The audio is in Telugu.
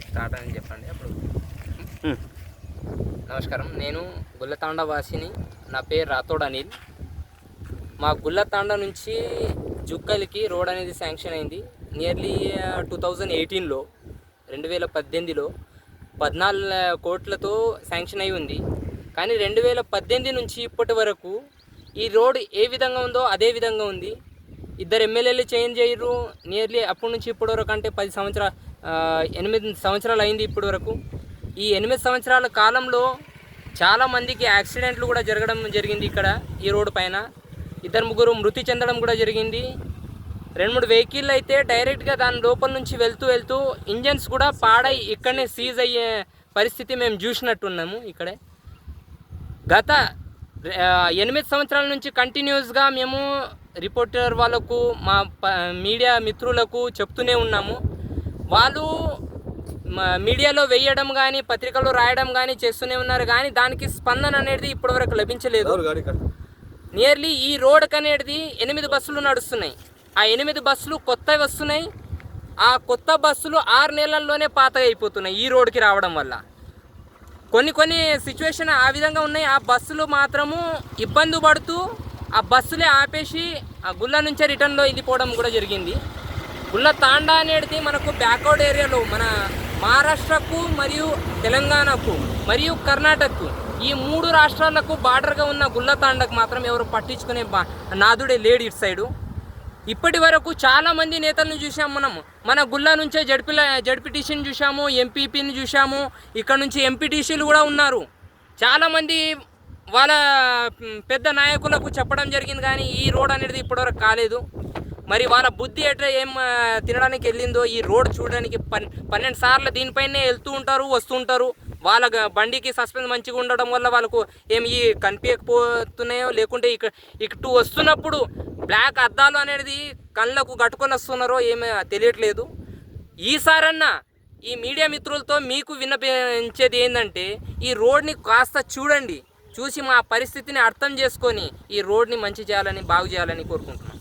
స్టార్ట్ అని చెప్పండి అప్పుడు. నమస్కారం, నేను గుల్లతాండ వాసిని. నా పేరు రాథోడ్ అనిల్. మా గుల్లతాండ నుంచి జుక్కలికి రోడ్ అనేది శాంక్షన్ అయింది నియర్లీ 2018లో 2018లో 14 కోట్లతో శాంక్షన్ అయి ఉంది. కానీ 2018 నుంచి ఇప్పటి వరకు ఈ రోడ్ ఏ విధంగా ఉందో అదే విధంగా ఉంది. 2 ఎమ్మెల్యేలు చేంజ్ అయ్యారు. నియర్లీ అప్పటి నుంచి ఇప్పటి వరకు అంటే 8 సంవత్సరాలు అయింది ఇప్పటి వరకు. ఈ 8 సంవత్సరాల కాలంలో చాలామందికి యాక్సిడెంట్లు కూడా జరగడం జరిగింది. ఇక్కడ ఈ రోడ్డు పైన 2-3 మృతి చెందడం కూడా జరిగింది. 2-3 వెహికల్ అయితే డైరెక్ట్గా దాని లోపల నుంచి వెళ్తూ ఇంజన్స్ కూడా పాడై ఇక్కడనే సీజ్ అయ్యే పరిస్థితి మేము చూసినట్టున్నాము. ఇక్కడే గత 8 సంవత్సరాల నుంచి కంటిన్యూస్గా మేము రిపోర్టర్ వాళ్ళకు, మా మీడియా మిత్రులకు చెప్తూనే ఉన్నాము. వాళ్ళు మీడియాలో వేయడం కానీ పత్రికల్లో రాయడం కానీ చేస్తూనే ఉన్నారు. కానీ దానికి స్పందన అనేది ఇప్పటివరకు లభించలేదు. నియర్లీ ఈ రోడ్కి అనేది 8 బస్సులు నడుస్తున్నాయి. ఆ 8 బస్సులు కొత్తవి వస్తున్నాయి. ఆ కొత్త బస్సులు 6 నెలల్లోనే పాతగా అయిపోతున్నాయి ఈ రోడ్కి రావడం వల్ల. కొన్ని సిచ్యువేషన్ ఆ విధంగా ఉన్నాయి. ఆ బస్సులు మాత్రము ఇబ్బంది పడుతూ ఆ బస్సులే ఆపేసి ఆ గుళ్ళ నుంచే రిటర్న్లో వెళ్ళిపోవడం కూడా జరిగింది. గుళ్ళ తాండా అనేది మనకు బ్యాక్వర్డ్ ఏరియాలో మన మహారాష్ట్రకు మరియు తెలంగాణకు మరియు కర్ణాటకకు ఈ 3 రాష్ట్రాలకు బార్డర్గా ఉన్న గుళ్ళ తాండకు మాత్రం ఎవరు పట్టించుకునే నాదుడే లేడు ఇటు సైడు. ఇప్పటి వరకు చాలామంది నేతలను చూసాము మనం. మన గుళ్ళ నుంచే జడ్పీటీసీని చూసాము, ఎంపీపీని చూసాము. ఇక్కడ నుంచి ఎంపీటీసీలు కూడా ఉన్నారు. చాలామంది వాళ్ళ పెద్ద నాయకులకు చెప్పడం జరిగింది. కానీ ఈ రోడ్ అనేది ఇప్పటివరకు కాలేదు. మరి వాళ్ళ బుద్ధి ఎట్లా ఏం తినడానికి వెళ్ళిందో ఈ రోడ్ చూడడానికి 12 సార్లు దీనిపైనే వెళ్తూ ఉంటారు, వస్తూ ఉంటారు. వాళ్ళ బండికి సస్పెన్స్ మంచిగా ఉండడం వల్ల వాళ్ళకు ఏమి కనిపించకపోతున్నాయో, లేకుంటే ఇటు వస్తున్నప్పుడు బ్లాక్ అద్దాలు అనేది కళ్ళకు కట్టుకొని వస్తున్నారో ఏమీ తెలియట్లేదు. ఈసారన్నా ఈ మీడియా మిత్రులతో మీకు విన్నపించేది ఏంటంటే ఈ రోడ్ని కాస్త చూడండి, చూసి మా పరిస్థితిని అర్థం చేసుకొని ఈ రోడ్ని మంచి చేయాలని, బాగు చేయాలని కోరుకుంటున్నాం.